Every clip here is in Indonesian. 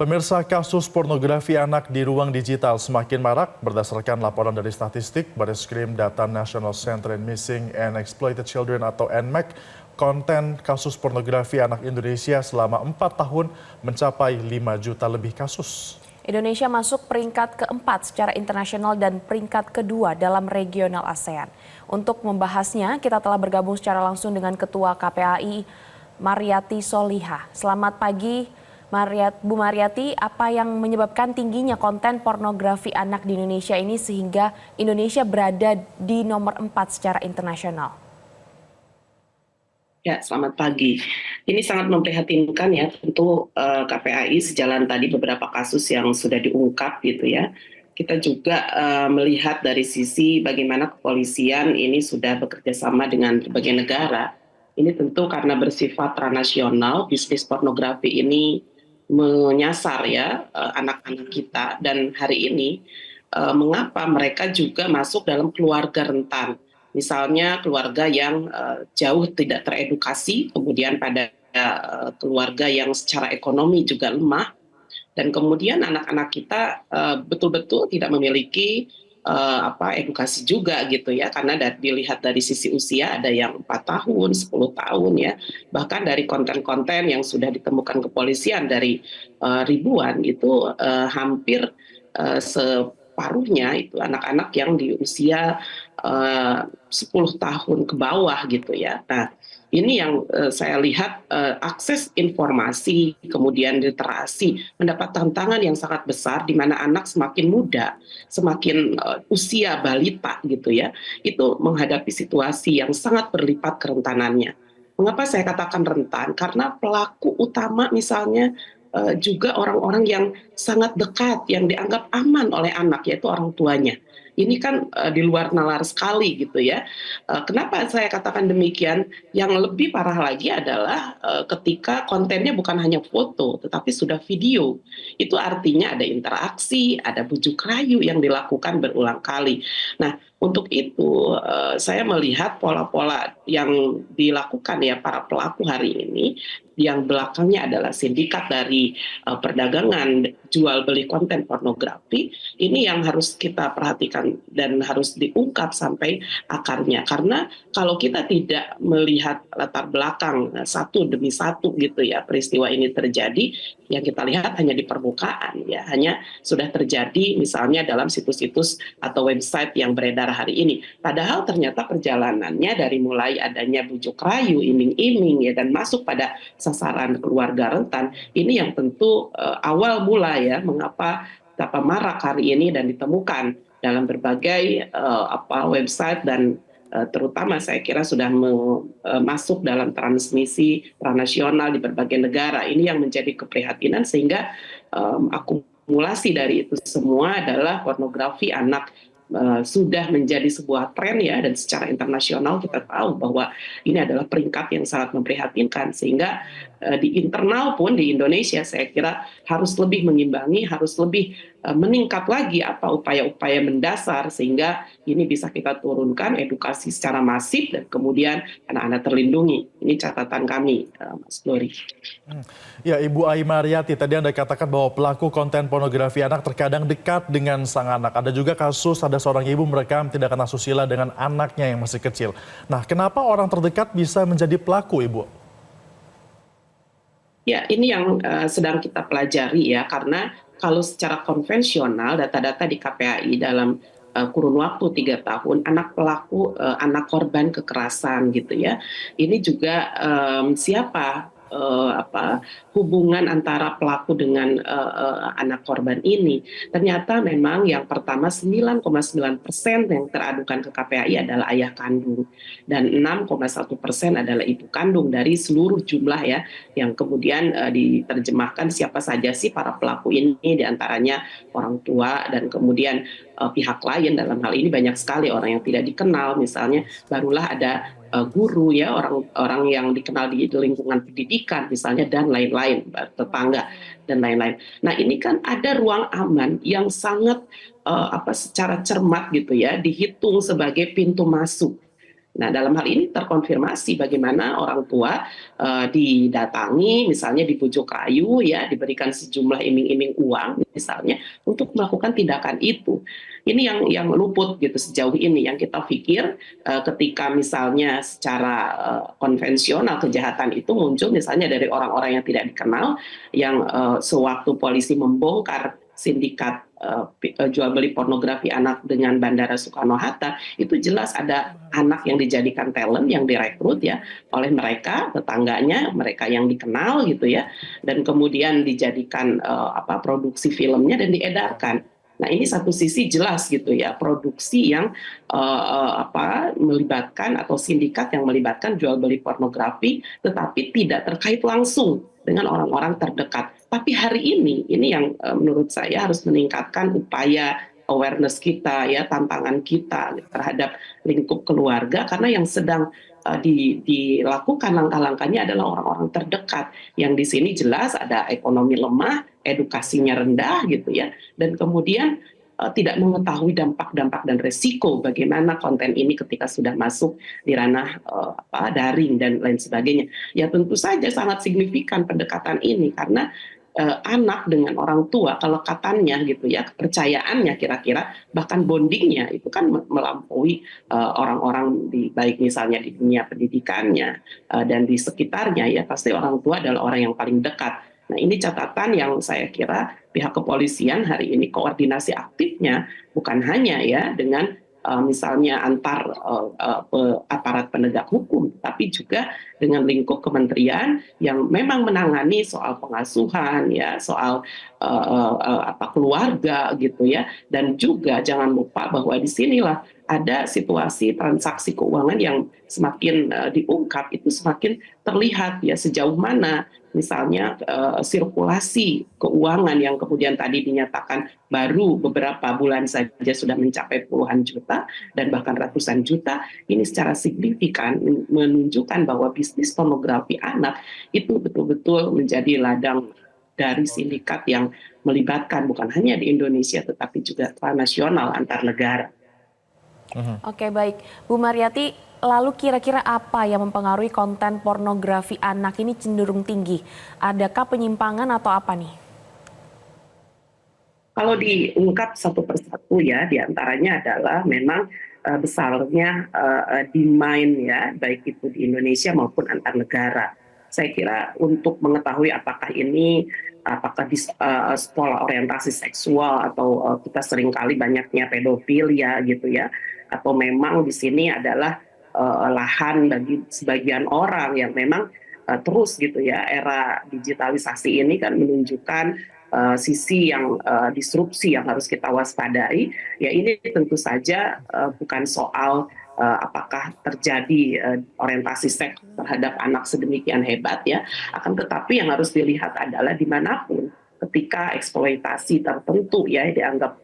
Pemirsa, kasus pornografi anak di ruang digital semakin marak berdasarkan laporan dari statistik Bareskrim Data National Center in Missing and Exploited Children atau NMEC. Konten kasus pornografi anak Indonesia selama 4 tahun mencapai 5 juta lebih kasus. Indonesia masuk peringkat keempat secara internasional dan peringkat kedua dalam regional ASEAN. Untuk membahasnya, kita telah bergabung secara langsung dengan Ketua KPAI, Mariyati Soliha. Selamat pagi, Bu Mariyati. Apa yang menyebabkan tingginya konten pornografi anak di Indonesia ini sehingga Indonesia berada di nomor 4 secara internasional? Ya, selamat pagi. Ini sangat memprihatinkan ya, tentu KPAI sejalan tadi beberapa kasus yang sudah diungkap gitu ya. Kita juga melihat dari sisi bagaimana kepolisian ini sudah bekerja sama dengan berbagai negara. Ini tentu karena bersifat transnasional, bisnis pornografi ini menyasar ya anak-anak kita, dan hari ini mengapa mereka juga masuk dalam keluarga rentan. Misalnya keluarga yang jauh tidak teredukasi, kemudian pada keluarga yang secara ekonomi juga lemah, dan kemudian anak-anak kita betul-betul tidak memiliki edukasi juga gitu ya, karena dilihat dari sisi usia ada yang 4 tahun, 10 tahun ya, bahkan dari konten-konten yang sudah ditemukan kepolisian dari ribuan itu hampir separuhnya itu anak-anak yang di usia 10 tahun ke bawah gitu ya. Nah, ini yang saya lihat akses informasi, kemudian literasi mendapat tantangan yang sangat besar di mana anak semakin muda, semakin usia balita gitu ya, itu menghadapi situasi yang sangat berlipat kerentanannya. Mengapa saya katakan rentan? Karena pelaku utama misalnya juga orang-orang yang sangat dekat, yang dianggap aman oleh anak, yaitu orang tuanya. Ini kan di luar nalar sekali gitu ya. Kenapa saya katakan demikian? Yang lebih parah lagi adalah ketika kontennya bukan hanya foto, tetapi sudah video. Itu artinya ada interaksi, ada bujuk rayu yang dilakukan berulang kali. Nah, untuk itu saya melihat pola-pola yang dilakukan ya para pelaku hari ini, yang belakangnya adalah sindikat dari perdagangan jual beli konten pornografi, ini yang harus kita perhatikan dan harus diungkap sampai akarnya. Karena kalau kita tidak melihat latar belakang satu demi satu gitu ya peristiwa ini terjadi, yang kita lihat hanya di permukaan ya, hanya sudah terjadi misalnya dalam situs-situs atau website yang beredar hari ini. Padahal ternyata perjalanannya dari mulai adanya bujuk rayu, iming-iming ya, dan masuk pada sasaran keluarga rentan, ini yang tentu awal mula ya mengapa marak hari ini dan ditemukan dalam berbagai website, dan terutama saya kira sudah masuk dalam transmisi transnasional di berbagai negara. Ini yang menjadi keprihatinan, sehingga akumulasi dari itu semua adalah pornografi anak sudah menjadi sebuah tren ya, dan secara internasional kita tahu bahwa ini adalah peringkat yang sangat memprihatinkan, sehingga di internal pun di Indonesia saya kira harus lebih mengimbangi, harus lebih meningkat lagi upaya-upaya mendasar, sehingga ini bisa kita turunkan edukasi secara masif dan kemudian anak-anak terlindungi. Ini catatan kami, Mas Glory. Ya, Ibu Ai Mariyati, tadi Anda katakan bahwa pelaku konten pornografi anak terkadang dekat dengan sang anak. Ada juga kasus ada seorang ibu merekam tindakan asusila dengan anaknya yang masih kecil. Nah, kenapa orang terdekat bisa menjadi pelaku, Ibu? Ya, ini yang sedang kita pelajari ya, karena kalau secara konvensional data-data di KPAI dalam kurun waktu 3 tahun, anak pelaku, anak korban kekerasan gitu ya, ini juga siapa hubungan antara pelaku dengan anak korban ini. Ternyata memang yang pertama 9,9% yang teradukan ke KPAI adalah ayah kandung, dan 6,1% adalah ibu kandung dari seluruh jumlah ya, yang kemudian diterjemahkan siapa saja sih para pelaku ini, diantaranya orang tua dan kemudian pihak lain. Dalam hal ini banyak sekali orang yang tidak dikenal, misalnya barulah ada guru ya, orang yang dikenal di lingkungan pendidikan misalnya, dan lain-lain, tetangga dan lain-lain. Nah, ini kan ada ruang aman yang sangat secara cermat gitu ya dihitung sebagai pintu masuk. Nah, dalam hal ini terkonfirmasi bagaimana orang tua didatangi, misalnya di pucuk rayu, ya, diberikan sejumlah iming-iming uang, misalnya, untuk melakukan tindakan itu. Ini yang luput gitu sejauh ini, yang kita pikir ketika misalnya secara konvensional kejahatan itu muncul misalnya dari orang-orang yang tidak dikenal, yang sewaktu polisi membongkar sindikat jual beli pornografi anak dengan Bandara Soekarno-Hatta, itu jelas ada anak yang dijadikan talent, yang direkrut ya oleh mereka, tetangganya, mereka yang dikenal gitu ya, dan kemudian dijadikan produksi filmnya dan diedarkan. Nah, ini satu sisi jelas gitu ya, produksi yang melibatkan, atau sindikat yang melibatkan jual beli pornografi, tetapi tidak terkait langsung dengan orang-orang terdekat. Tapi hari ini yang menurut saya harus meningkatkan upaya awareness kita ya, tantangan kita terhadap lingkup keluarga, karena yang sedang dilakukan langkah-langkahnya adalah orang-orang terdekat, yang di sini jelas ada ekonomi lemah, edukasinya rendah gitu ya, dan kemudian tidak mengetahui dampak-dampak dan resiko bagaimana konten ini ketika sudah masuk di ranah daring dan lain sebagainya. Ya tentu saja sangat signifikan pendekatan ini, karena anak dengan orang tua, kelekatannya gitu ya, kepercayaannya kira-kira, bahkan bondingnya itu kan melampaui orang-orang baik misalnya di dunia pendidikannya dan di sekitarnya, ya pasti orang tua adalah orang yang paling dekat. Nah, ini catatan yang saya kira pihak kepolisian hari ini koordinasi aktifnya bukan hanya ya dengan misalnya antar aparat penegak hukum, tapi juga dengan lingkup kementerian yang memang menangani soal pengasuhan, ya, soal keluarga gitu ya, dan juga jangan lupa bahwa di sinilah ada situasi transaksi keuangan yang semakin diungkap, itu semakin terlihat ya sejauh mana misalnya sirkulasi keuangan yang kemudian tadi dinyatakan baru beberapa bulan saja sudah mencapai puluhan juta dan bahkan ratusan juta, ini secara signifikan menunjukkan bahwa bisnis pornografi anak itu betul-betul menjadi ladang dari sindikat yang melibatkan bukan hanya di Indonesia tetapi juga transnasional antar negara. Oke, baik. Bu Mariyati, lalu kira-kira apa yang mempengaruhi konten pornografi anak ini cenderung tinggi? Adakah penyimpangan atau apa nih? Kalau diungkap satu persatu ya, diantaranya adalah memang besarnya demand ya, baik itu di Indonesia maupun antar negara. Saya kira untuk mengetahui apakah pola orientasi seksual atau kita seringkali banyaknya pedofilia gitu ya, atau memang di sini adalah lahan bagi sebagian orang yang memang terus gitu ya, era digitalisasi ini kan menunjukkan sisi yang disrupsi yang harus kita waspadai. Ya, ini tentu saja bukan soal apakah terjadi orientasi seks terhadap anak sedemikian hebat ya, akan tetapi yang harus dilihat adalah dimanapun ketika eksploitasi tertentu ya dianggap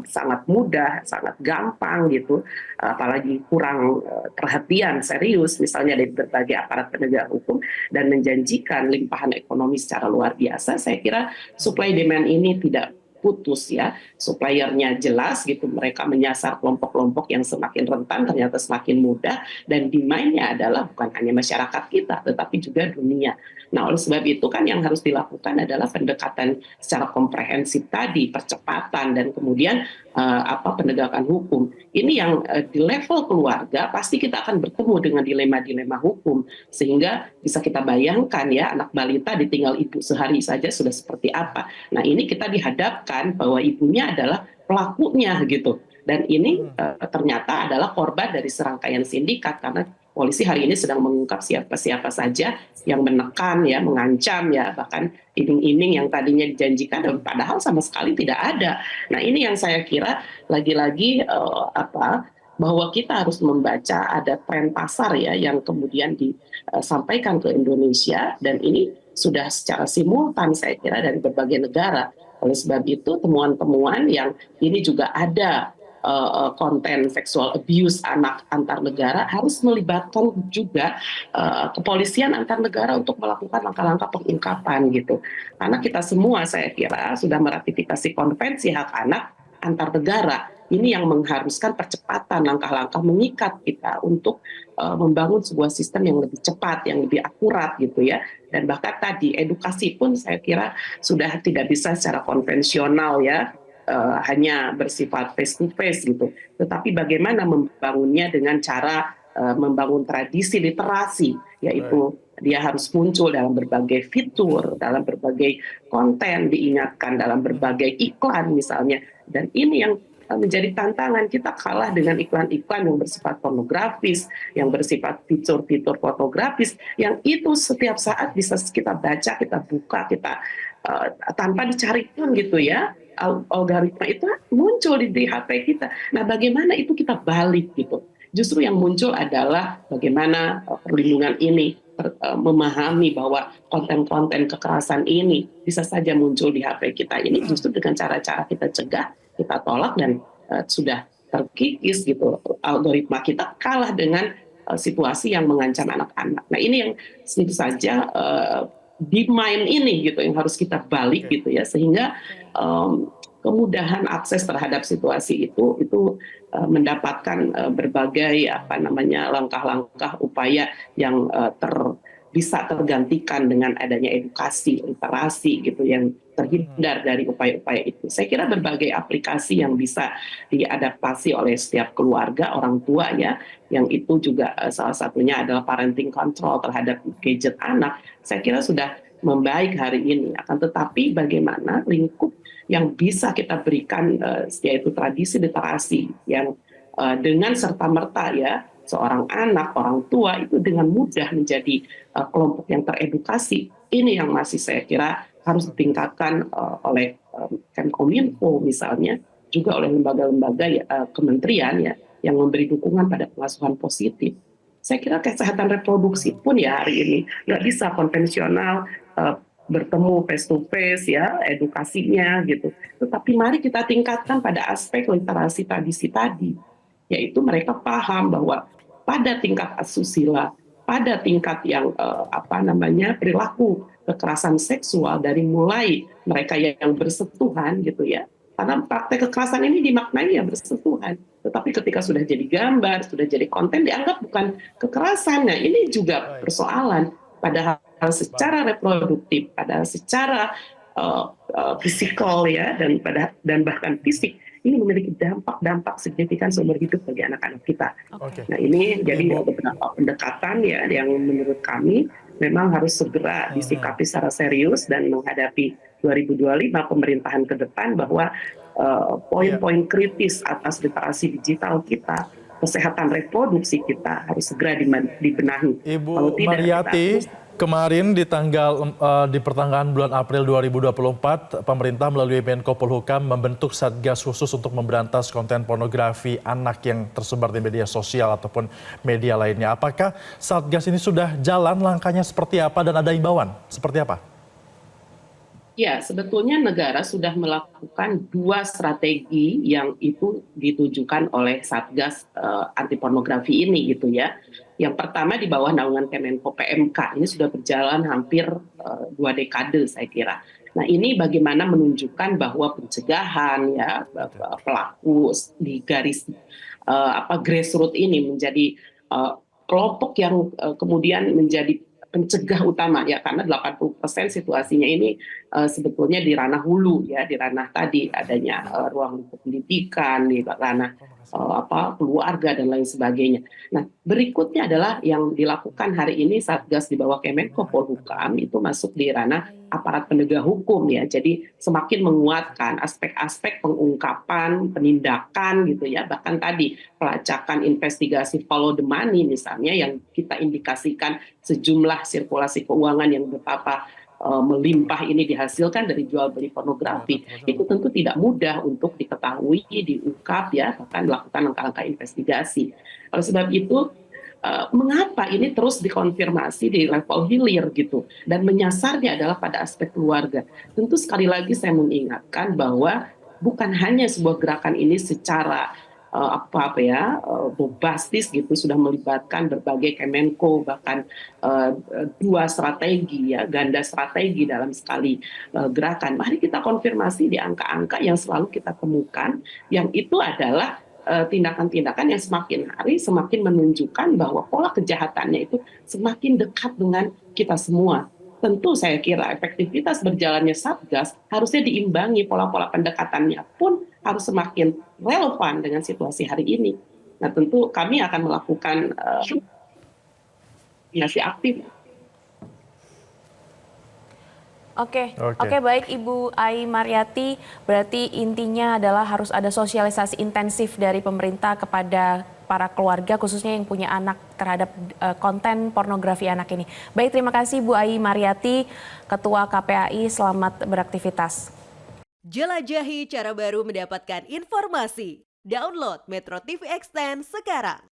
sangat mudah, sangat gampang gitu, apalagi kurang perhatian serius misalnya dari berbagai aparat penegak hukum dan menjanjikan limpahan ekonomi secara luar biasa, saya kira supply demand ini tidak putus ya, suppliernya jelas gitu, mereka menyasar kelompok-kelompok yang semakin rentan ternyata semakin mudah, dan demand-nya adalah bukan hanya masyarakat kita tetapi juga dunia. Nah, oleh sebab itu kan yang harus dilakukan adalah pendekatan secara komprehensif tadi, percepatan dan kemudian penegakan hukum. Ini yang di level keluarga pasti kita akan bertemu dengan dilema-dilema hukum, sehingga bisa kita bayangkan ya, anak balita ditinggal ibu sehari saja sudah seperti apa. Nah, ini kita dihadapkan bahwa ibunya adalah pelakunya gitu, dan ini ternyata adalah korban dari serangkaian sindikat, karena polisi hari ini sedang mengungkap siapa-siapa saja yang menekan ya, mengancam ya, bahkan iming-iming yang tadinya dijanjikan padahal sama sekali tidak ada. Nah, ini yang saya kira lagi-lagi bahwa kita harus membaca ada tren pasar ya yang kemudian disampaikan ke Indonesia, dan ini sudah secara simultan saya kira dari berbagai negara. Oleh sebab itu temuan-temuan yang ini juga ada konten seksual abuse anak antar negara harus melibatkan juga kepolisian antar negara untuk melakukan langkah-langkah pengungkapan gitu. Karena kita semua saya kira sudah meratifikasi konvensi hak anak antar negara ini yang mengharuskan percepatan langkah-langkah mengikat kita untuk membangun sebuah sistem yang lebih cepat, yang lebih akurat gitu ya. Dan bahkan tadi edukasi pun saya kira sudah tidak bisa secara konvensional ya, hanya bersifat face to face gitu. Tetapi bagaimana membangunnya dengan cara membangun tradisi literasi, yaitu dia harus muncul dalam berbagai fitur, dalam berbagai konten, diingatkan dalam berbagai iklan misalnya. Dan ini yang menjadi tantangan. Kita kalah dengan iklan-iklan yang bersifat pornografis, yang bersifat fitur-fitur fotografis, yang itu setiap saat bisa kita baca, kita buka, kita tanpa dicari pun gitu ya, algoritma itu muncul di HP kita. Nah, bagaimana itu kita balik gitu. Justru yang muncul adalah bagaimana perlindungan ini memahami bahwa konten-konten kekerasan ini bisa saja muncul di HP kita. Ini justru dengan cara-cara kita cegah, kita tolak, dan sudah terkikis gitu. Algoritma kita kalah dengan situasi yang mengancam anak-anak. Nah, ini yang tentu saja di mind ini gitu yang harus kita balik gitu ya, sehingga kemudahan akses terhadap situasi itu mendapatkan berbagai langkah-langkah upaya yang bisa tergantikan dengan adanya edukasi, literasi gitu yang terhindar dari upaya-upaya itu. Saya kira berbagai aplikasi yang bisa diadaptasi oleh setiap keluarga, orang tua ya, yang itu juga salah satunya adalah parenting control terhadap gadget anak. Saya kira sudah membaik hari ini. Akan tetapi bagaimana lingkup yang bisa kita berikan, yaitu tradisi literasi yang dengan serta-merta ya, seorang anak, orang tua itu dengan mudah menjadi kelompok yang teredukasi. Ini yang masih saya kira harus ditingkatkan oleh Kemenkominfo misalnya, juga oleh lembaga-lembaga kementerian ya, yang memberi dukungan pada pengasuhan positif. Saya kira kesehatan reproduksi pun ya hari ini nggak bisa konvensional, bertemu face to face ya, edukasinya gitu. Tetapi mari kita tingkatkan pada aspek literasi tradisi tadi, yaitu mereka paham bahwa pada tingkat asusila, pada tingkat yang perilaku kekerasan seksual dari mulai mereka yang bersentuhan gitu ya. Karena praktek kekerasan ini dimaknai ya bersentuhan. Tetapi ketika sudah jadi gambar, sudah jadi konten dianggap bukan kekerasan. Nah, ini juga persoalan. Padahal secara reproduktif, padahal secara fisikal ya, dan bahkan fisik, ini memiliki dampak signifikan seumur hidup bagi anak-anak kita. Okay. Nah, ini jadi beberapa pendekatan ya yang menurut kami memang harus segera disikapi secara serius dan menghadapi 2025 pemerintahan ke depan, bahwa poin-poin kritis atas literasi digital kita, kesehatan reproduksi kita harus segera dibenahi. Ibu Mariyati, kemarin di pertengahan bulan April 2024, pemerintah melalui Menko Polhukam membentuk Satgas khusus untuk memberantas konten pornografi anak yang tersebar di media sosial ataupun media lainnya. Apakah Satgas ini sudah jalan, langkahnya seperti apa, dan ada imbauan seperti apa? Ya, sebetulnya negara sudah melakukan 2 strategi yang itu ditujukan oleh Satgas anti pornografi ini gitu ya. Yang pertama di bawah naungan Kemenko PMK, ini sudah berjalan hampir 2 dekade saya kira. Nah, ini bagaimana menunjukkan bahwa pencegahan ya, pelaku di garis grassroots ini menjadi kelompok yang kemudian menjadi pencegah utama ya, karena 80% situasinya ini sebetulnya di ranah hulu ya, di ranah tadi adanya ruang pendidikan, di ranah keluarga dan lain sebagainya. Nah, berikutnya adalah yang dilakukan hari ini Satgas di bawah Kemenko Polhukam itu masuk di ranah aparat penegak hukum ya. Jadi semakin menguatkan aspek-aspek pengungkapan, penindakan gitu ya. Bahkan tadi pelacakan investigasi follow the money misalnya, yang kita indikasikan sejumlah sirkulasi keuangan yang betapa melimpah ini dihasilkan dari jual beli pornografi. Itu tentu tidak mudah untuk diketahui, diungkap ya, bahkan melakukan langkah-langkah investigasi. Oleh sebab itu, mengapa ini terus dikonfirmasi di level hilir gitu, dan menyasarnya adalah pada aspek keluarga. Tentu sekali lagi saya mengingatkan bahwa bukan hanya sebuah gerakan ini secara bombastis gitu, sudah melibatkan berbagai Kemenko, bahkan dua strategi ya, ganda strategi dalam sekali gerakan. Mari kita konfirmasi di angka-angka yang selalu kita temukan, yang itu adalah tindakan-tindakan yang semakin hari semakin menunjukkan bahwa pola kejahatannya itu semakin dekat dengan kita semua. Tentu saya kira efektivitas berjalannya Satgas harusnya diimbangi, pola-pola pendekatannya pun harus semakin relevan dengan situasi hari ini. Nah, tentu kami akan melakukan koordinasi aktif. Oke, baik Ibu Ai Mariyati, berarti intinya adalah harus ada sosialisasi intensif dari pemerintah kepada para keluarga khususnya yang punya anak terhadap konten pornografi anak ini. Baik, terima kasih Bu Ai Mariyati, Ketua KPAI, selamat beraktivitas. Jelajahi cara baru mendapatkan informasi. Download Metro TV Extend sekarang.